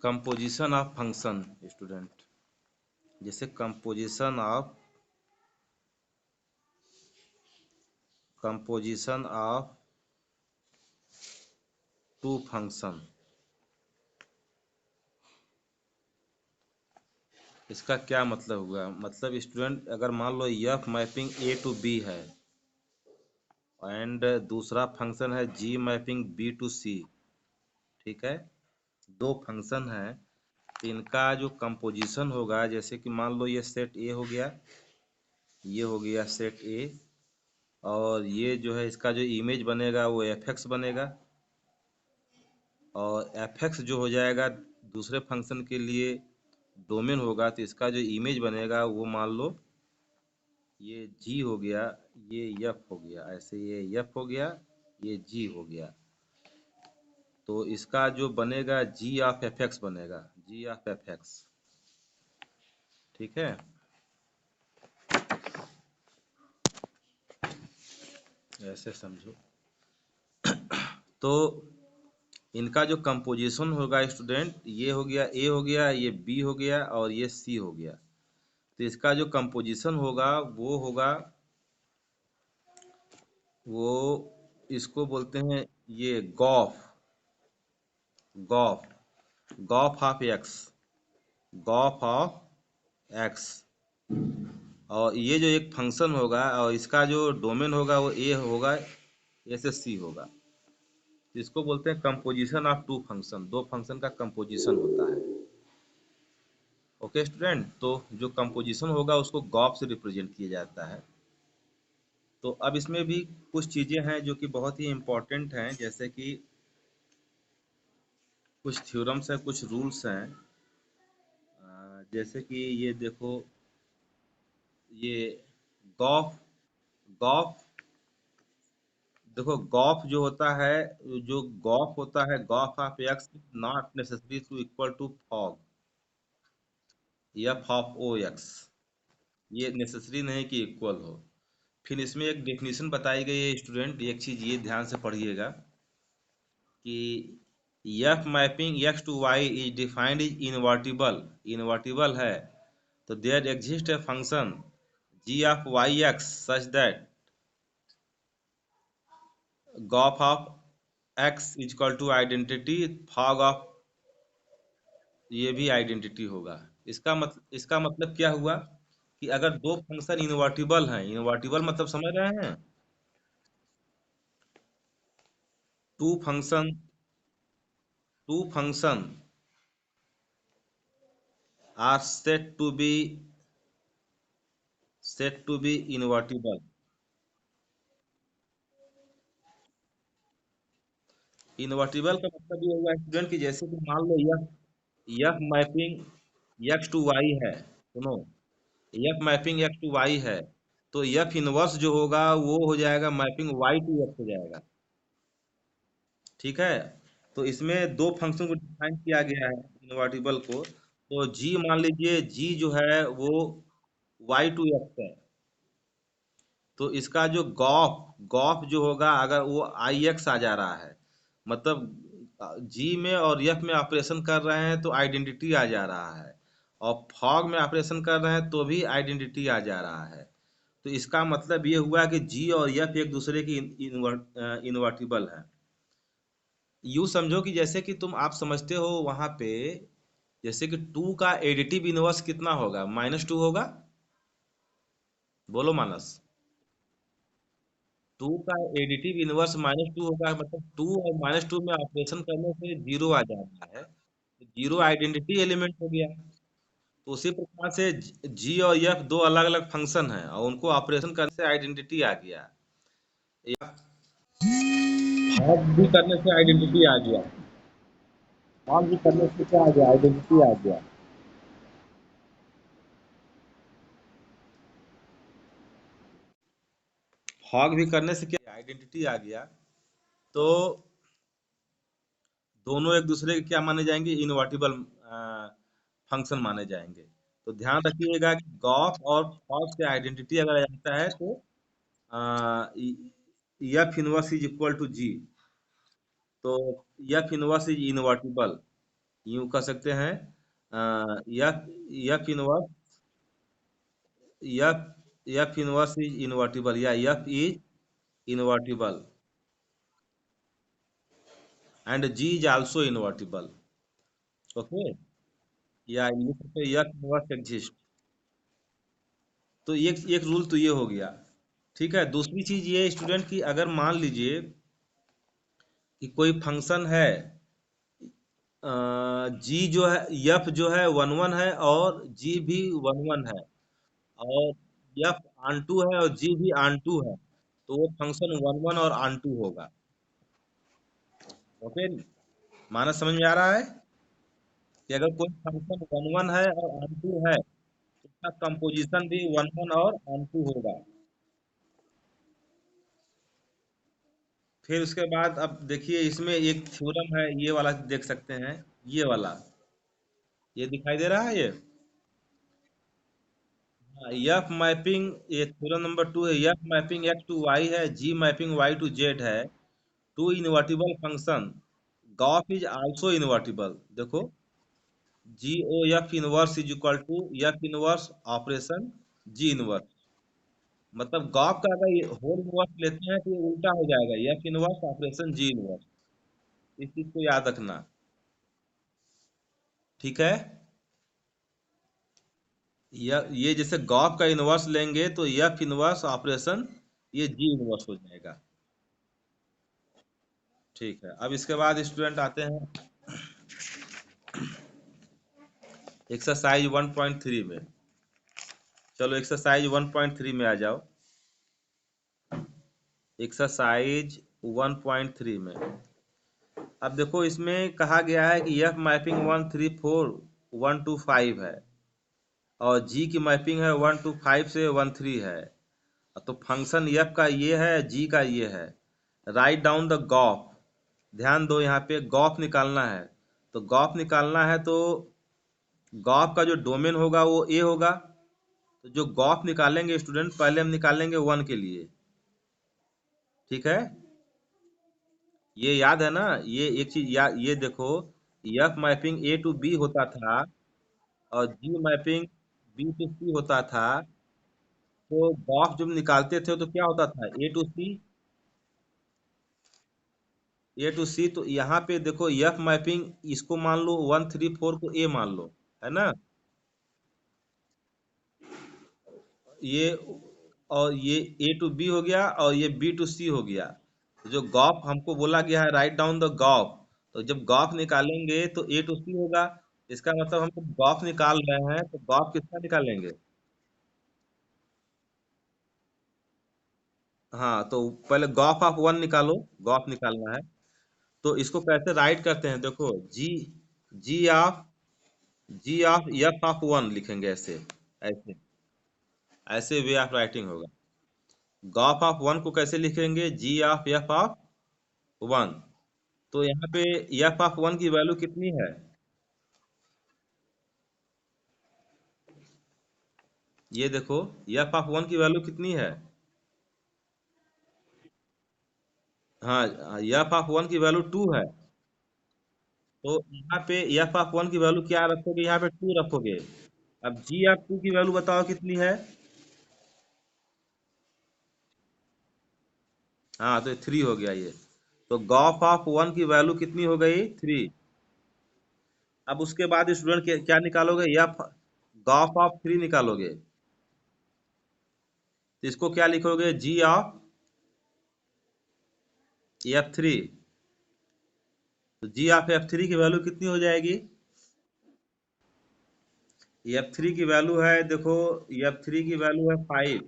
Composition of function student, जैसे composition of two function, इसका क्या मतलब हुआ? मतलब स्टूडेंट अगर मान लो F mapping A to B है एंड दूसरा फंक्शन है G mapping B to C, ठीक है, दो फंक्शन है, तो इनका जो कंपोजिशन होगा, जैसे कि मान लो ये सेट ए हो गया, ये हो गया सेट ए, और ये जो है इसका जो इमेज बनेगा वो एफ एक्स बनेगा, और एफ एक्स जो हो जाएगा दूसरे फंक्शन के लिए डोमेन होगा, तो इसका जो इमेज बनेगा वो मान लो ये जी हो गया, ये एफ हो गया, ऐसे ये एफ हो गया, ये जी हो गया, तो इसका जो बनेगा जी ऑफ एफ एक्स बनेगा, जी ऑफ एफ एक्स, ठीक है। ऐसे समझो। तो इनका जो कंपोजिशन होगा स्टूडेंट, ये हो गया ए हो गया, ये बी हो गया, और ये सी हो गया, तो इसका जो कंपोजिशन होगा वो होगा, वो इसको बोलते हैं ये gof, gof gof of x, gof of x, और ये जो एक फंक्शन होगा और इसका जो डोमेन होगा वो ए होगा, ए से सी होगा, तो इसको बोलते हैं कंपोजिशन ऑफ टू फंक्शन, दो फंक्शन का कंपोजिशन होता है। ओके स्टूडेंट, तो जो कंपोजिशन होगा उसको गॉफ से रिप्रेजेंट किया जाता है। तो अब इसमें भी कुछ चीज़ें हैं जो कि बहुत ही इम्पोर्टेंट हैं, जैसे कि कुछ थ्योरम्स हैं, कुछ रूल्स हैं, जैसे कि ये देखो, ये गॉफ गॉफ देखो गॉफ जो होता है, जो गॉफ होता है, gof of x not necessary to equal to fog f of o x, ये नेसेसरी नहीं कि इक्वल हो। फिर इसमें एक डेफिनेशन बताई गई है स्टूडेंट, एक चीज ये ध्यान से पढ़िएगा कि f mapping x to y is defined is invertible, invertible है, तो there exist a function g of y x such that gof of x is equal to identity fog of, ये भी आइडेंटिटी होगा। इसका मतलब क्या हुआ कि अगर दो फंक्शन इनवर्टिबल हैं, इनवर्टिबल मतलब समझ रहे हैं, two function two function are set to be invertible. Invertible का मतलब ये हुआ स्टूडेंट कि जैसे कि मान लो यह मैपिंग एक्स टू वाई है, सुनो, f mapping x to Y है, तो एफ इनवर्स जो होगा वो हो जाएगा मैपिंग वाई टू एक्स हो जाएगा, ठीक है। तो इसमें दो फंक्शन को डिफाइन किया गया है इनवर्टिबल को, तो जी मान लीजिए, जी जो है वो वाई टू एक्स है, तो इसका जो गॉफ गॉफ जो होगा अगर वो आई एक्स आ जा रहा है, मतलब जी में और एफ में ऑपरेशन कर रहे हैं तो आइडेंटिटी आ जा रहा है, और फॉग में ऑपरेशन कर रहे हैं तो भी आइडेंटिटी आ जा रहा है, तो इसका मतलब ये हुआ कि जी और एफ एक दूसरे की इन्वर्टिबल है। यूँ समझो कि जैसे कि तुम आप समझते हो वहां पे, जैसे कि टू का एडिटिव इनवर्स कितना होगा, -2 होगा, बोलो मानस। टू का एडिटिव इनवर्स -2 होगा, मतलब टू और -2 में ऑपरेशन करने से जीरो आ जाता है, तो जीरो आइडेंटिटी एलिमेंट हो गया। तो उसी प्रकार से जी और एफ दो अलग अलग फंक्शन हैं और उनको ऑपरेशन करने से आइडेंटिटी आ गया, या भाग भी करने से आइडेंटिटी आ गया, भाग भी करने से क्या आ गया, आइडेंटिटी आ गया। भाग भी करने से क्या आइडेंटिटी आ गया, तो दोनों एक दूसरे के क्या माने जाएंगे, इनवर्टिबल फंक्शन माने जाएंगे। तो ध्यान रखिएगा कि गॉफ और फॉग से आइडेंटिटी अगर आ जाता है तो F inverse is equal to G, तो एफ इनवर्स इज इनवर्टिबल, यूं कह सकते हैं F F inverse F F inverse is invertible, या F is invertible and G is also invertible. Okay, या लिख सकते हैं यफ इनवर्स एग्जिस्ट। तो एक रूल तो ये हो गया। ठीक है, दूसरी चीज ये स्टूडेंट की, अगर मान लीजिए कि कोई फंक्शन है, जी जो है, यफ जो है वन वन है और जी भी वन वन है, और यफ आन टू है और जी भी आन टू है, तो वो फंक्शन वन वन और आन टू होगा। ओके, माना समझ में आ रहा है कि अगर कोई फंक्शन वन वन है और आन टू है, तो उसका कंपोजिशन भी वन वन और आन टू होगा। फिर उसके बाद अब देखिए, इसमें एक थ्योरम है, ये वाला देख सकते हैं, ये वाला, ये दिखाई दे रहा है ये। एफ मैपिंग, ये थ्योरम नंबर 2 है। F mapping x to Y है, G mapping Y to Z है, two invertible function gof is also invertible. देखो, G O F inverse is equal to F inverse operation G inverse. मतलब gof का अगर ये whole inverse लेते हैं तो ये उल्टा हो जाएगा, F inverse operation G inverse. इस चीज को याद रखना। ठीक है, ये जैसे गॉफ का इनवर्स लेंगे तो एफ इनवर्स ऑपरेशन ये जी इनवर्स हो जाएगा। ठीक है, अब इसके बाद स्टूडेंट आते हैं एक्सरसाइज 1.3 में। चलो एक्सरसाइज 1.3 में आ जाओ। एक्सरसाइज 1.3 में अब देखो, इसमें कहा गया है कि एफ मैपिंग 1 3 4 1 2 5 है, और जी की मैपिंग है 1 2 5 से 1 3 है। तो फंक्शन एफ का ये है, जी का ये है। Write down the graph. ध्यान दो, यहाँ पे गॉफ निकालना है। तो गॉफ निकालना है तो गॉफ का जो डोमेन होगा वो ए होगा। तो जो गॉफ निकालेंगे स्टूडेंट, पहले हम निकालेंगे वन के लिए। ठीक है, ये याद है ना, ये एक चीज ये देखो, f mapping A to b होता था और g mapping B to c होता था। तो गॉफ जब निकालते थे तो क्या होता था, ए टू सी। ए टू सी, तो यहाँ पे देखो एफ मैपिंग इसको मान लो 1 3 4 को ए मान लो, है ना। ये और ये ए टू बी हो गया और ये बी टू सी हो गया। जो गॉफ हमको बोला गया है, राइट डाउन द गॉफ, तो जब गॉफ निकालेंगे तो ए टू सी होगा। इसका मतलब हम जब गॉफ निकाल रहे हैं तो गॉफ किसका निकालेंगे। हाँ, तो पहले गॉफ ऑफ वन निकालो, गॉफ निकालना है। तो इसको कैसे राइट करते हैं, देखो, G G of G of F of one लिखेंगे, ऐसे ऐसे ऐसे वे ऑफ राइटिंग होगा। गॉफ ऑफ वन को कैसे लिखेंगे, G of F of one. तो यहाँ पे एफ ऑफ वन की वैल्यू कितनी है, ये देखो, एफ ऑफ वन की वैल्यू कितनी है। हाँ, एफ ऑफ वन की वैल्यू 2 है। तो यहाँ पे एफ ऑफ वन की वैल्यू क्या रखोगे, यहाँ पे 2 रखोगे। अब जी ऑफ 2 की वैल्यू बताओ कितनी है। हाँ, तो 3 हो गया ये। तो गॉफ ऑफ वन की वैल्यू कितनी हो गई, 3। अब उसके बाद स्टूडेंट क्या निकालोगे, एफ गॉफ ऑफ 3 निकालोगे। तो इसको क्या लिखोगे, जी ऑफ एफ थ्री। तो जी ऑफ एफ थ्री की वैल्यू कितनी हो जाएगी, एफ थ्री की वैल्यू है, देखो, एफ थ्री की वैल्यू है 5,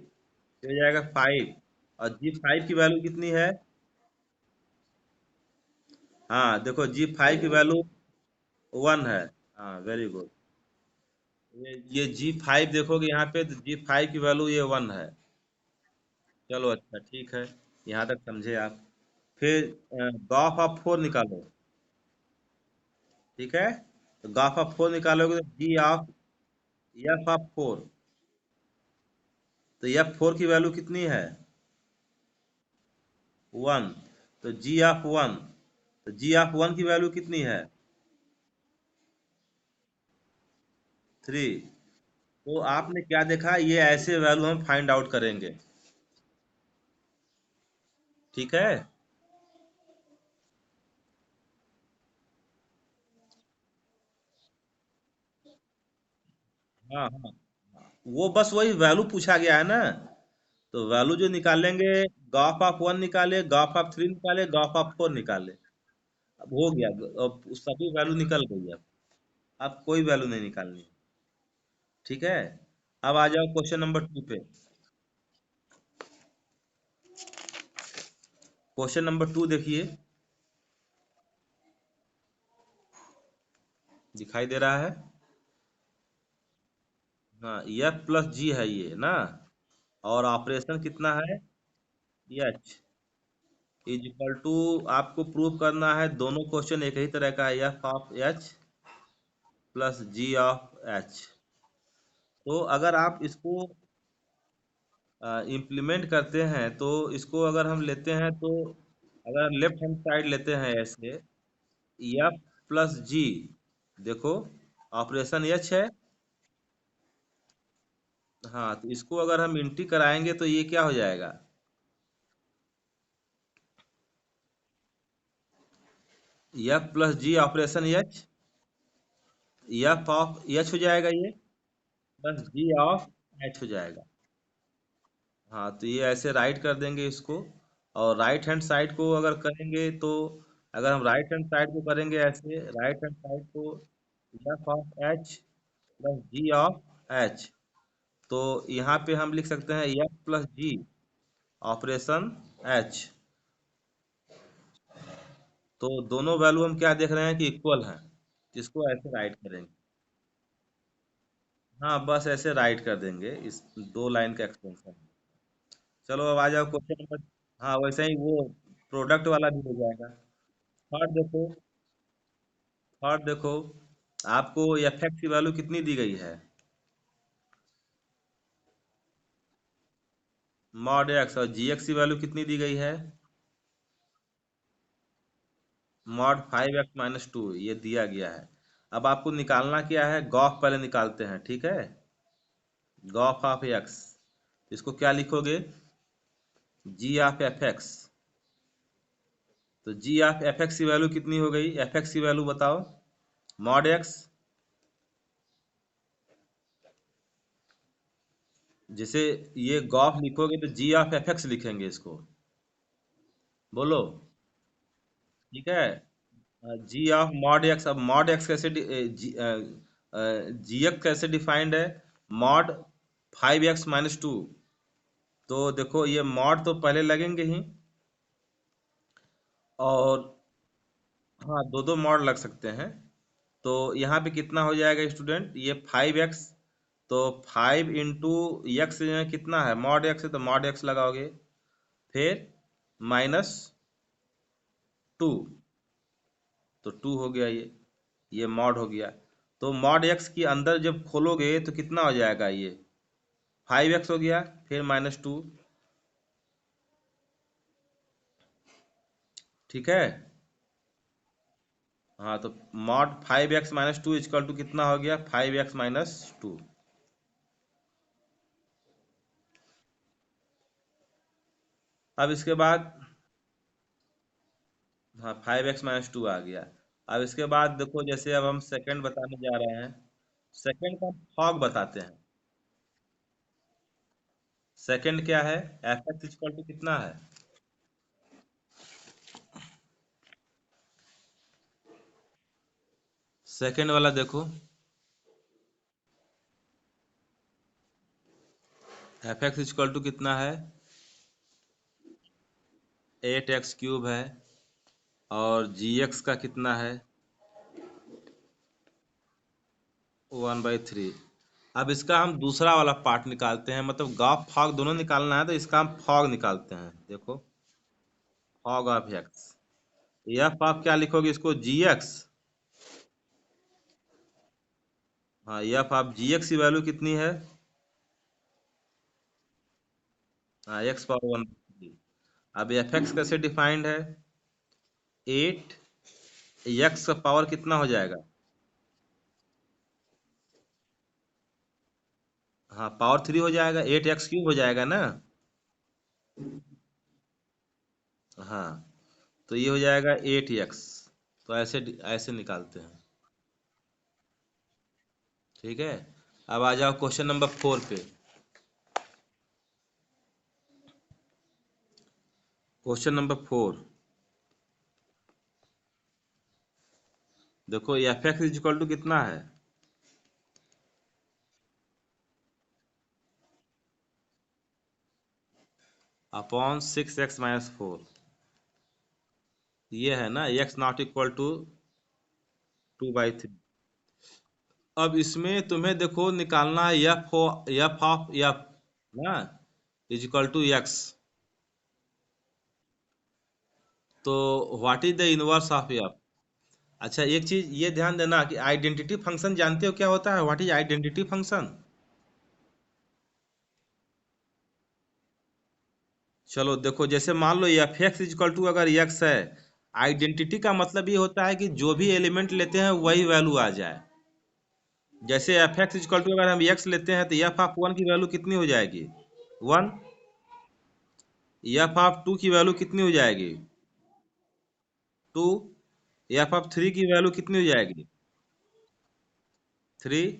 हो जाएगा 5। और जी फाइव की वैल्यू कितनी है, हाँ देखो, जी फाइव की वैल्यू 1 है। हाँ, वेरी गुड। ये जी फाइव देखोगे यहाँ पे, तो जी फाइव की वैल्यू ये 1 है। चलो अच्छा, ठीक है, यहाँ तक समझे आप। फिर गॉफ ऑफ 4 निकालो। ठीक है, तो गॉफ ऑफ 4 निकालोगे तो जी ऑफ एफ ऑफ 4। तो एफ 4 की वैल्यू कितनी है, 1। तो जी ऑफ 1, तो जी ऑफ 1 की वैल्यू कितनी है, 3। तो आपने क्या देखा, ये ऐसे वैल्यू हम फाइंड आउट करेंगे। ठीक है। हाँ हाँ, वो बस वही वैल्यू पूछा गया है ना। तो वैल्यू जो निकालेंगे, गॉफ ऑफ 1 निकाले, गॉफ ऑफ 3 निकाले, गॉफ ऑफ 4 निकाले। अब हो गया। अब सभी वैल्यू निकल गई। अब कोई वैल्यू नहीं निकालनी है। ठीक है। अब आ जाओ क्वेश्चन नंबर 2 पे। क्वेश्चन नंबर 2 देखिए। दिखाई दे रहा है। हाँ, एफ प्लस जी है ये ना। और ऑपरेशन कितना है, एच इज इक्वल टू। आपको प्रूव करना है, दोनों क्वेश्चन एक ही तरह का है, f of h plus g of h. तो अगर आप इसको इम्प्लीमेंट करते हैं, तो इसको अगर हम लेते हैं तो, अगर लेफ्ट हैंड साइड लेते हैं ऐसे, एफ प्लस जी, देखो ऑपरेशन एच है। हाँ, तो इसको अगर हम इंटी कराएंगे तो ये क्या हो जाएगा, f plus g operation h, f of h हो जाएगा ये, प्लस जी ऑफ एच हो जाएगा। हाँ, तो ये ऐसे राइट कर देंगे इसको। और राइट हैंड साइड को अगर करेंगे तो, अगर हम राइट हैंड साइड को करेंगे ऐसे, राइट हैंड साइड को f of h plus g of h, तो यहाँ पे हम लिख सकते हैं f plus g operation h. तो दोनों वैल्यू हम क्या देख रहे हैं कि इक्वल हैं। इसको ऐसे राइट करेंगे। हाँ, बस ऐसे राइट कर देंगे, इस दो लाइन का एक्सटेंशन। चलो अब आ जाओ क्वेश्चन नंबर। हाँ, वैसे ही वो प्रोडक्ट वाला भी हो जाएगा। थर्ड देखो। थर्ड देखो, आपको एफ एक्स की वैल्यू कितनी दी गई है, मॉड एक्स, और जी एक्स की वैल्यू कितनी दी गई है, मॉड 5x-2, ये दिया गया है। अब आपको निकालना क्या है, गॉफ पहले निकालते हैं, ठीक है। गॉफ ऑफ एक्स, इसको क्या लिखोगे, जी ऑफ एफ एक्स। तो जी ऑफ एफ एक्स की वैल्यू कितनी हो गई, एफ एक्स की वैल्यू बताओ, मॉड एक्स। जैसे ये गॉफ लिखोगे तो जी ऑफ एफ एक्स लिखेंगे इसको। बोलो। ठीक है। जी ऑफ मॉड एक्स, अब मॉड एक्स कैसे जी एक्स कैसे डिफाइंड है, मॉड 5x-2। तो देखो ये मॉड तो पहले लगेंगे ही, और हाँ, दो दो मॉड लग सकते हैं। तो यहाँ पे कितना हो जाएगा स्टूडेंट, ये 5x, तो 5 इंटू एक्स कितना है, मॉड एक्स है तो मॉड एक्स लगाओगे, फिर -2, तो 2 हो गया ये मॉड हो गया। तो मॉड एक्स की अंदर जब खोलोगे तो कितना हो जाएगा, ये 5x हो गया, फिर -2। ठीक है। हाँ, तो मॉड 5x-2 इक्वल टू कितना हो गया, 5x-2। अब इसके बाद, हाँ, 5x-2 आ गया। अब इसके बाद देखो, जैसे अब हम सेकंड बताने जा रहे हैं। सेकंड का फॉग बताते हैं। सेकंड क्या है, एफ एक्स इक्वल टू कितना है, सेकंड वाला देखो, एफ एक्स इक्वल टू कितना है, 8x³ है। और जी एक्स का कितना है, 1/3। अब इसका हम दूसरा वाला पार्ट निकालते हैं, मतलब गॉफ फॉग दोनों निकालना है, तो इसका हम फॉग निकालते हैं। देखो, फॉग ऑफ एक्स, एफ आप क्या लिखोगे इसको, जी एक्स। हाँ, एफ आप जी एक्स की वैल्यू कितनी है, हाँ, x⁻1। अब एफ एक्स कैसे डिफाइंड है, 8, एक्स का पावर कितना हो जाएगा, हाँ, पावर 3 हो जाएगा, 8x³ हो जाएगा ना। हाँ, तो ये हो जाएगा 8x। तो ऐसे ऐसे निकालते हैं। ठीक है। अब आ जाओ क्वेश्चन नंबर 4 पे। Question number 4। देखो f x is equal to कितना है? Upon 6x-4। ये है ना x नॉट इक्वल टू 2/3। अब इसमें तुम्हें देखो निकालना है एफ ऑफ एफ ना इज इक्वल टू एक्स। तो what is the inverse of F? अच्छा, एक चीज ये ध्यान देना कि आइडेंटिटी फंक्शन जानते हो क्या होता है? What is identity function? चलो देखो, जैसे मान लो एफ एक्स इजकल टू अगर एक्स है, आइडेंटिटी का मतलब ये होता है कि जो भी एलिमेंट लेते हैं वही वैल्यू आ जाए। जैसे एफ एक्स इजकल टू अगर हम एक्स लेते हैं तो एफ ऑफ 1 की वैल्यू कितनी हो जाएगी? 1। एफ ऑफ 2 की वैल्यू कितनी हो जाएगी? 2। एफ ऑफ 3 की वैल्यू कितनी हो जाएगी? 3।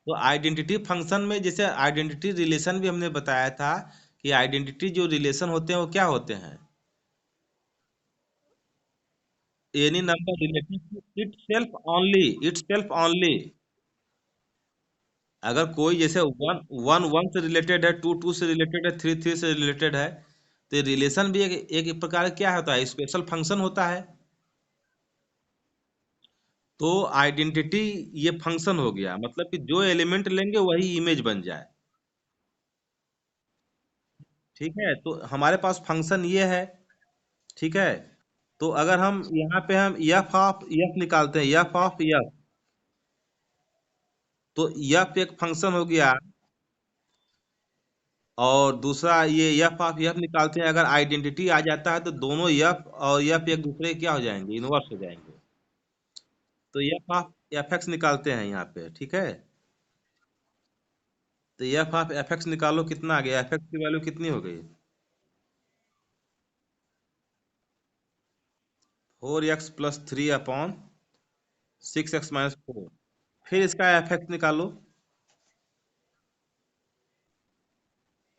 तो आइडेंटिटी फंक्शन में जैसे आइडेंटिटी रिलेशन भी हमने बताया था कि आइडेंटिटी जो रिलेशन होते हैं वो क्या होते हैं? Any number related to itself only. अगर कोई जैसे वन वन वन से रिलेटेड है, टू टू से रिलेटेड है, थ्री थ्री से रिलेटेड है, तो रिलेशन भी एक प्रकार क्या होता है? स्पेशल फंक्शन होता है। तो आइडेंटिटी ये फंक्शन हो गया, मतलब कि जो एलिमेंट लेंगे वही इमेज बन जाए। ठीक है, तो हमारे पास फंक्शन ये है। ठीक है। तो अगर हम यहाँ पे हम एफ ऑफ एफ निकालते हैं, एफ ऑफ एफ, तो एफ एक फंक्शन हो गया। और दूसरा ये एफ ऑफ एफ निकालते हैं, अगर आइडेंटिटी आ जाता है तो दोनों एफ और एफ एक दूसरे के क्या हो जाएंगे? इनवर्स हो जाएंगे। तो एफ ऑफ एफ एक्स निकालते हैं यहाँ पे। ठीक है। तो एफ ऑफ एफ एक्स निकालो, कितना आ गया? एफ एक्स की वैल्यू कितनी हो गई? 4x+3/6x-4। फिर इसका एफ एक्स निकालो।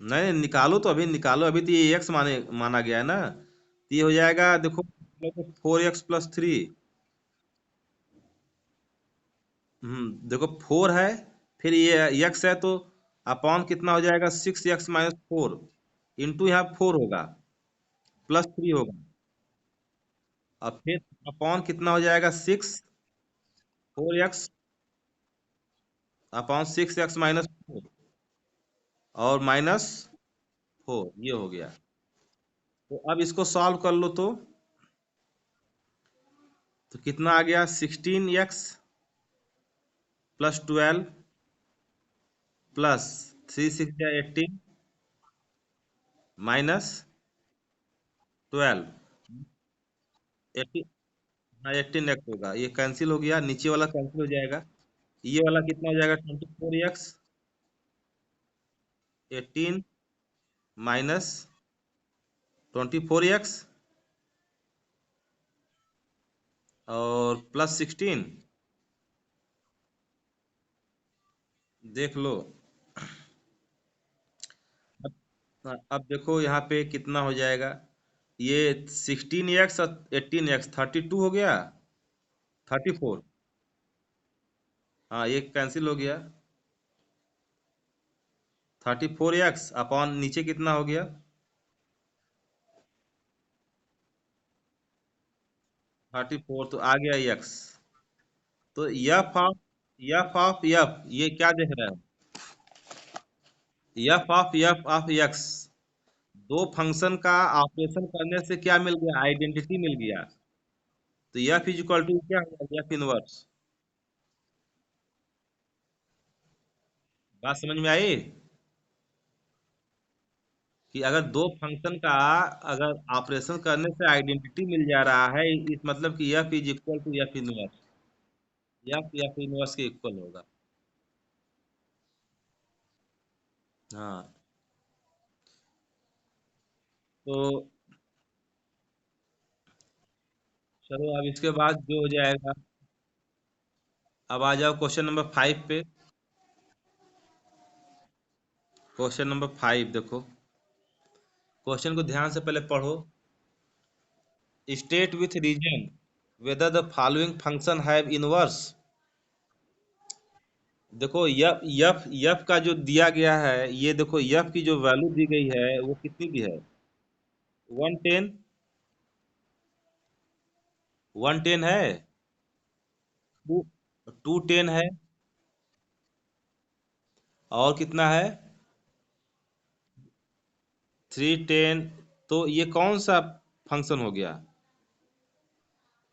नहीं, निकालो तो अभी निकालो, अभी तो ये एक्स माना गया है ना, तो ये हो जाएगा देखो 4x+3। देखो 4 है, फिर ये एक्स है, तो अपॉन कितना हो जाएगा? 6x-4 इंटू यहाँ 4 होगा, +3 होगा। और फिर अपॉन कितना हो जाएगा? 4x अपॉन 6x-4 और -4, ये हो गया। तो अब इसको सॉल्व कर लो तो कितना आ गया? 16x + 12 +3 6 18 -12। 18। हाँ, 18x होगा, ये कैंसिल हो गया, नीचे वाला कैंसिल हो जाएगा। ये वाला कितना हो जाएगा? 24x 18 -24x और +16। देख लो। अब देखो यहाँ पे कितना हो जाएगा? ये 16x और 18x 32 हो गया, 34। हाँ, ये कैंसिल हो गया। 34x अपॉन नीचे कितना हो गया? 34, तो आ गया x। तो एफ ऑफ ये क्या देख रहे हो? एफ ऑफ एक्स, दो फंक्शन का ऑपरेशन करने से क्या मिल गया? आइडेंटिटी मिल गया। तो एफ इज इक्वल टू क्या होगा? F inverse. बात समझ में आई? कि अगर दो फंक्शन का अगर ऑपरेशन करने से आइडेंटिटी मिल जा रहा है, इस मतलब कि f is equal to F inverse. F f inverse के इक्वल होगा। हाँ, तो चलो अब इसके बाद जो हो जाएगा, अब आ जाओ क्वेश्चन नंबर 5 पे। क्वेश्चन नंबर 5 देखो, क्वेश्चन को ध्यान से पहले पढ़ो। State with reason whether the following function have inverse. देखो यफ यफ यफ का जो दिया गया है, ये देखो यफ की जो वैल्यू दी गई है वो कितनी दी है? 110। 110 है, टू 210 है, और कितना है? 310। तो ये कौन सा फंक्शन हो गया?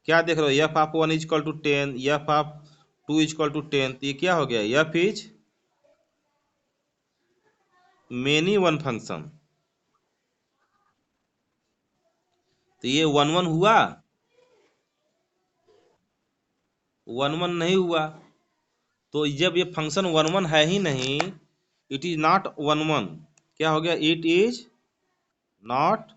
क्या देख रहे हो? एफ ऑफ 1 = 10, एफ ऑफ 2 = 10, तो ये क्या हो गया? F is many one function. तो ये वन वन हुआ? वन वन नहीं हुआ। तो जब ये फंक्शन वन वन है ही नहीं, it is not one one. क्या हो गया? It is not.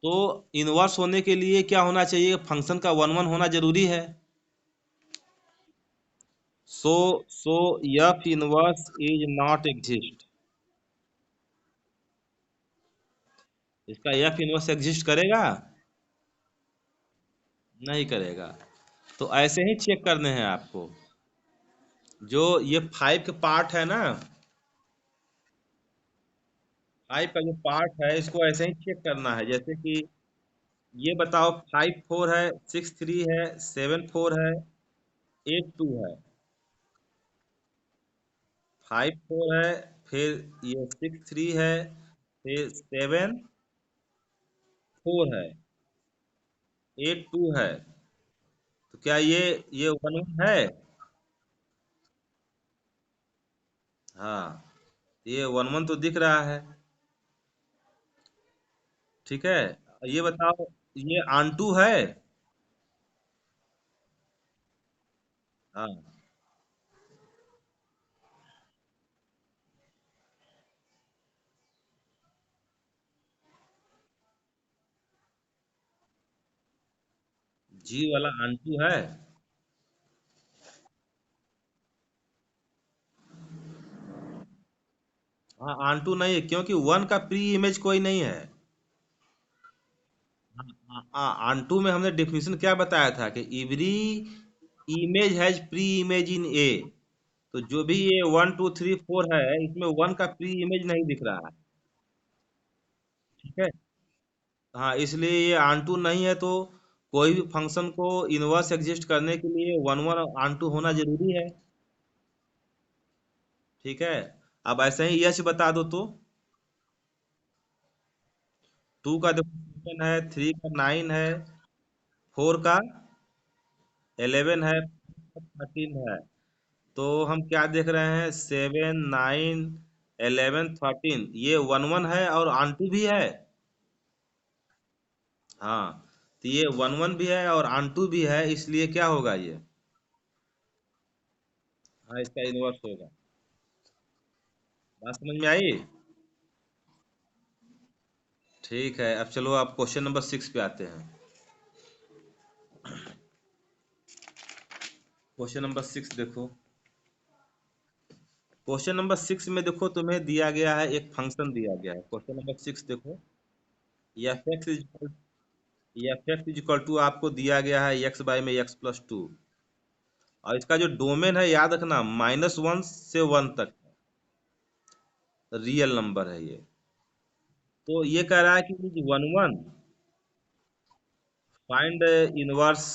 तो इनवर्स होने के लिए क्या होना चाहिए? फंक्शन का वन वन होना जरूरी है। So F inverse is not exist. इसका एफ इनवर्स एग्जिस्ट करेगा? नहीं करेगा। तो ऐसे ही चेक करने हैं आपको। जो ये 5 के पार्ट है ना, 5 का जो पार्ट है इसको ऐसे ही चेक करना है। जैसे कि ये बताओ, 5 4 है, 6 3 है, 7 4 है, 8 2 है। 5 4 है, फिर ये 6 3 है, फिर 7 4 है, 8 2 है। तो क्या ये वन वन है? हाँ, ये वन वन तो दिख रहा है। ठीक है, ये बताओ, ये आंटू है? हाँ, जी वाला आंटू है? हाँ, आंटू नहीं है, क्योंकि वन का प्री इमेज कोई नहीं है। आंटू में हमने डेफिनेशन क्या बताया था कि every image has pre image in A. तो जो भी ये 1 2 3 4 है, इसमें वन का प्री इमेज नहीं दिख रहा है। ठीक है। हाँ, इसलिए ये आंटू नहीं है। तो कोई भी फंक्शन को इनवर्स एग्जिस्ट करने के लिए वन वन आंटू होना जरूरी है। ठीक है। अब ऐसे ही यच बता दो तो। 2 का देखो 7 है, 3 का 9 है, 4 का 11 है, 13 है। तो हम क्या देख रहे हैं? 7 9 11 13, ये वन वन है और आंटू भी है। हाँ, तो ये वन वन भी है और आंटू भी है, इसलिए क्या होगा ये? हाँ, इसका इन्वर्स होगा। बात समझ में आई? ठीक है, अब चलो आप क्वेश्चन नंबर 6 पे आते हैं। क्वेश्चन नंबर 6 देखो। क्वेश्चन नंबर 6 में देखो, तुम्हें दिया गया है, एक फंक्शन दिया गया है। क्वेश्चन नंबर 6 देखो। F x is equal to आपको दिया गया है x/x+2। और इसका जो डोमेन है, याद रखना, -1 से 1 तक रियल नंबर है ये। तो ये कह रहा है कि one one find inverse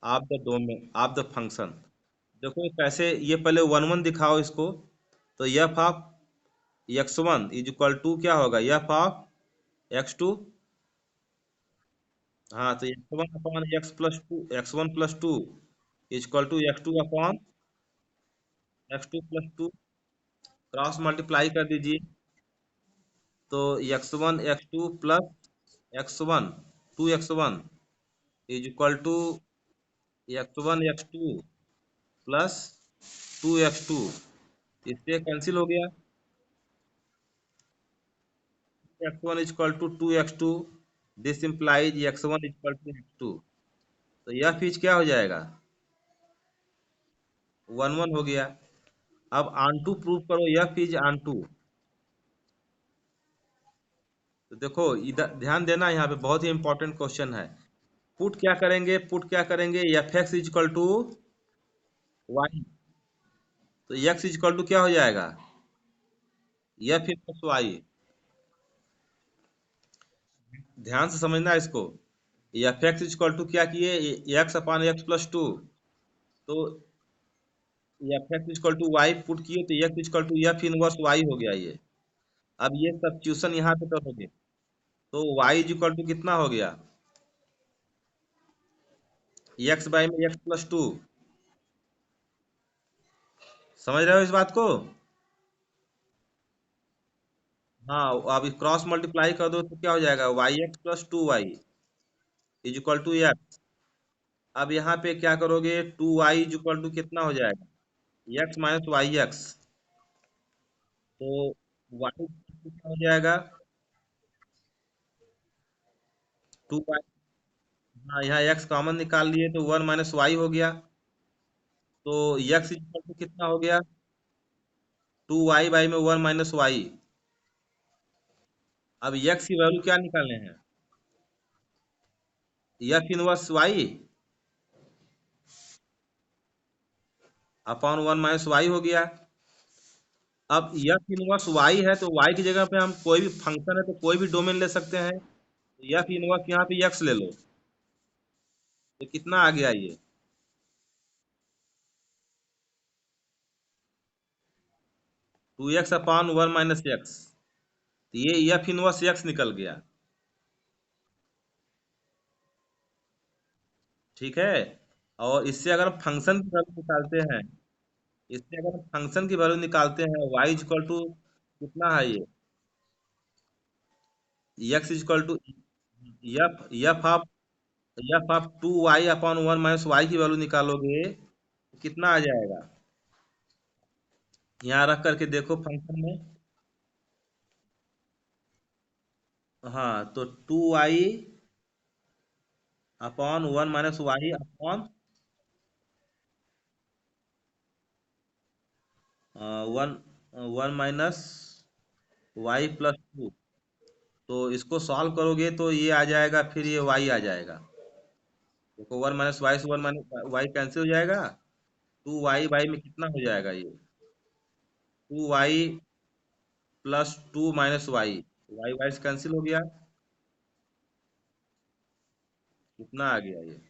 of the domain of the function. देखो ये कैसे, ये पहले वन वन दिखाओ इसको। तो एफ ऑफ x1 = क्या होगा? F of x2। हाँ, तो x1/x+2 = x2/x2 क्रॉस मल्टीप्लाई कर दीजिए। तो x1 x2 plus x1 2x1 = x1 x2 plus 2x2। इससे कैंसिल हो गया। x1 equal to 2x2, this implies x1 equal to x2। तो यह चीज क्या हो जाएगा, 1 1 हो गया। अब ऑन टू प्रूव करो, यह चीज ऑन टू। तो देखो इधर ध्यान देना, यहाँ पे बहुत ही इंपॉर्टेंट क्वेश्चन है। पुट क्या करेंगे, पुट क्या करेंगे, f x equal to y. तो एक्स इक्वल टू क्या हो जाएगा, एफ प्लस वाई। ध्यान से समझना इसको। एफ एक्स इक्वल टू क्या किए, x upon x plus two. तो f x equal to y put किए, तो x equal to F inverse y हो गया ये। अब ये सब्स्टिट्यूशन यहाँ पे करोगे, तो वाई इक्वल टू कितना हो गया, एक्स बाई में एक्स प्लस टू। समझ रहे हो इस बात को। हाँ, अब क्रॉस मल्टीप्लाई कर दो तो क्या हो जाएगा, y x plus two y is equal to x. अब यहाँ पे क्या करोगे, two y is equal to कितना हो जाएगा, एक्स माइनस वाई एक्स। तो वाई कितना हो जाएगा, टू वाई। हाँ, यहाँ एक्स कॉमन निकाल लिए तो 1 माइनस वाई हो गया। तो एक्स इज इक्वल टू कितना हो गया, 2y बाई में 1 माइनस वाई। अब एक्स की वैल्यू क्या निकालने हैं, f inverse y upon 1 minus y हो गया। अब एफ इनवर्स वाई है, तो वाई की जगह पे हम कोई भी फंक्शन है तो कोई भी डोमेन ले सकते हैं। एफ इनवर्स यहाँ पे एक्स ले लो, तो कितना आ गया ये, 2x अपॉन 1 माइनस एक्स। तो ये एफ इनवर्स एक्स निकल गया। ठीक है। और इससे अगर हम फंक्शन की वैल्यू निकालते हैं, इससे अगर हम फंक्शन की वैल्यू निकालते हैं, वाई इक्वल टू कितना है ये, x equal to f f of F of 2y upon 1 minus y की वैल्यू निकालोगे तो कितना आ जाएगा, यहाँ रख करके देखो फंक्शन में। हाँ, तो 2y upon 1 minus y upon 1 1 minus y plus two. तो इसको सॉल्व करोगे तो ये आ जाएगा, फिर ये y आ जाएगा। देखो 1 माइनस वाई से 1 माइनस वाई कैंसिल हो जाएगा। 2y में कितना हो जाएगा ये, 2y plus 2 minus y, y से कैंसिल हो गया। कितना आ गया ये,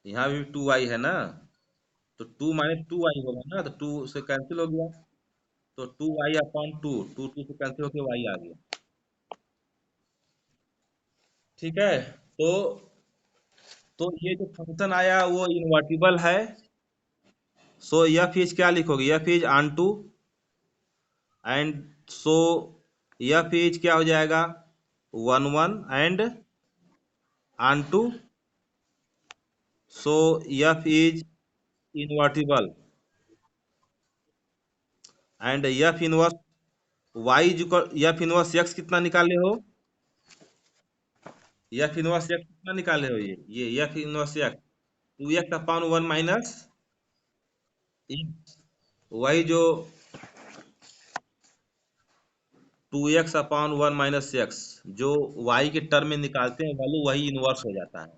यहाँ भी 2y है ना, तो 2 माइनस 2y होगा ना, तो 2 से कैंसिल हो गया। तो 2y अपॉन 2, 2 से कैंसिल होकर y आ गया। ठीक है। तो तो ये जो फंक्शन आया वो इन्वर्टिबल है। सो यह फीज क्या लिखोगे, यह f is onto. And so यह फीज क्या हो जाएगा, 1 1 एंड ऑन टू। सो यह is invertible and F inverse Y F inverse X कितना निकाले हो, यफ इनवर्स एक्स कितना निकाले हो, ये F inverse x 2x upon 1 minus, वही जो 2x अपॉन 1 माइनस एक्स जो y के टर्म में निकालते हैं वैल्यू, वही इनवर्स हो जाता है।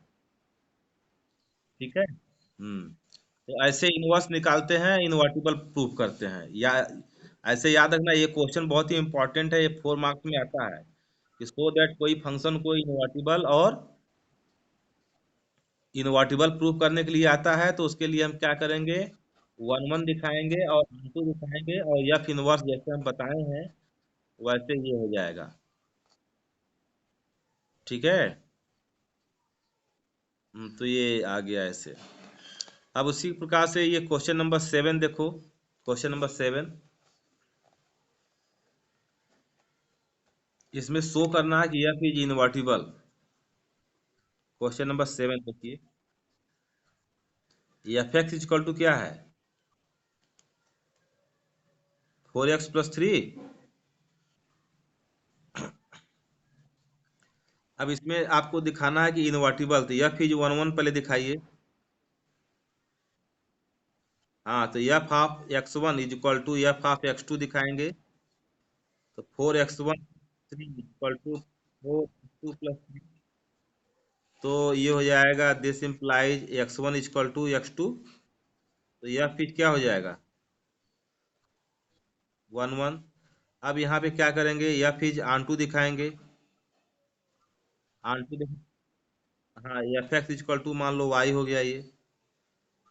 ठीक है। तो ऐसे इनवर्स निकालते हैं, इन्वर्टिबल प्रूफ करते हैं, या ऐसे याद रखना, ये क्वेश्चन बहुत ही इंपॉर्टेंट है, ये 4 मार्क्स में आता है कि सो दैट कोई फंक्शन को इन्वर्टिबल और इन्वर्टिबल प्रूफ करने के लिए आता है, तो उसके लिए हम क्या करेंगे, 1 1 दिखाएंगे और 2 दिखाएंगे, और एफ इनवर्स जैसे हम बताए हैं वैसे ये हो जाएगा। ठीक है। तो ये आ गया ऐसे। अब उसी प्रकार से ये क्वेश्चन नंबर 7 देखो, क्वेश्चन नंबर 7, इसमें शो करना है कि f is invertible. Question number 7 देखिए, एफ एक्स इक्वल टू क्या है? 4x+3। अब इसमें आपको दिखाना है कि इन्वर्टिबल, तो एफ इज 1 1 पहले दिखाइए। हाँ, तो f of x1 is equal to f of x2 दिखाएंगे। तो 4x1 3 इक्वल टू 4x2+3। तो ये हो जाएगा, this implies x1 equal to x2। तो यह फिर क्या हो जाएगा? 1 1। अब यहाँ पे क्या करेंगे, यह फिर ऑन टू दिखाएंगे। ऑन टू, हाँ, एफ एक्स इक्वल टू मान लो y हो गया ये।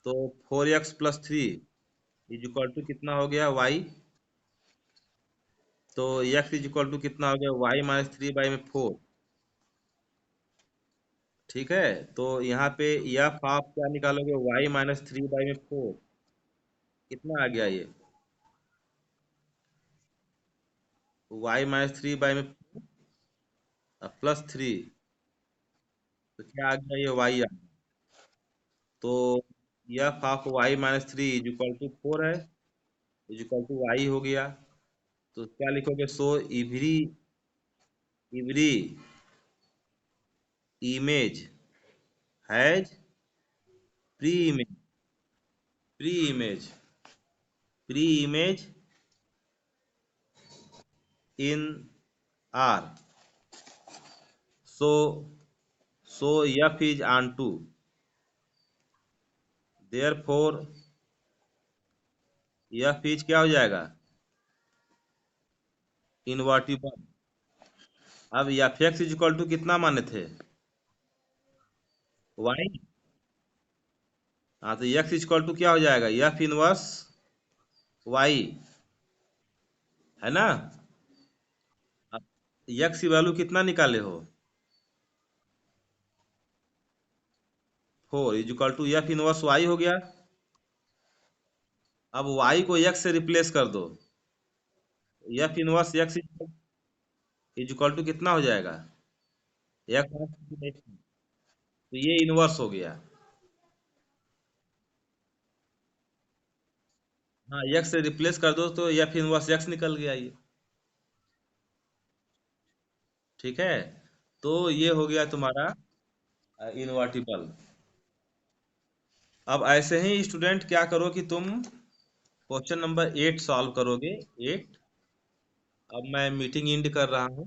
तो 4x+3 इज इक्वल टू कितना हो गया, y। तो x इज इक्वल टू कितना हो गया, y-3/4। ठीक है, तो यहाँ पे एफ आप क्या निकालोगे, y-3/4। कितना आ गया ये, y-3/4 +3। तो क्या आ गया, ये y आ गया। तो f of y-3 is equal to 4 है, इज इक्वल टू y हो गया। तो क्या लिखोगे, so every every image has pre image pre image pre image in R. So so F is on to, therefore F is क्या हो जाएगा, invertible. अब F x is equal to कितना माने थे, वाई। हाँ, तो एक्स इज इक्वल टू क्या हो जाएगा, एफ इनवर्स वाई, है ना। एक्स की वैल्यू कितना निकाले हो, 4 is equal to F inverse y हो गया। अब वाई को एक्स से रिप्लेस कर दो। F inverse x is equal to कितना हो जाएगा, एक्स। तो ये इनवर्स हो गया। हाँ, एक्स से रिप्लेस कर दो तो एफ इनवर्स एक्स निकल गया ये। ठीक है, तो ये हो गया तुम्हारा इनवर्टिबल। अब ऐसे ही स्टूडेंट क्या करो कि तुम क्वेश्चन नंबर 8 सॉल्व करोगे। 8। अब मैं मीटिंग एंड कर रहा हूँ।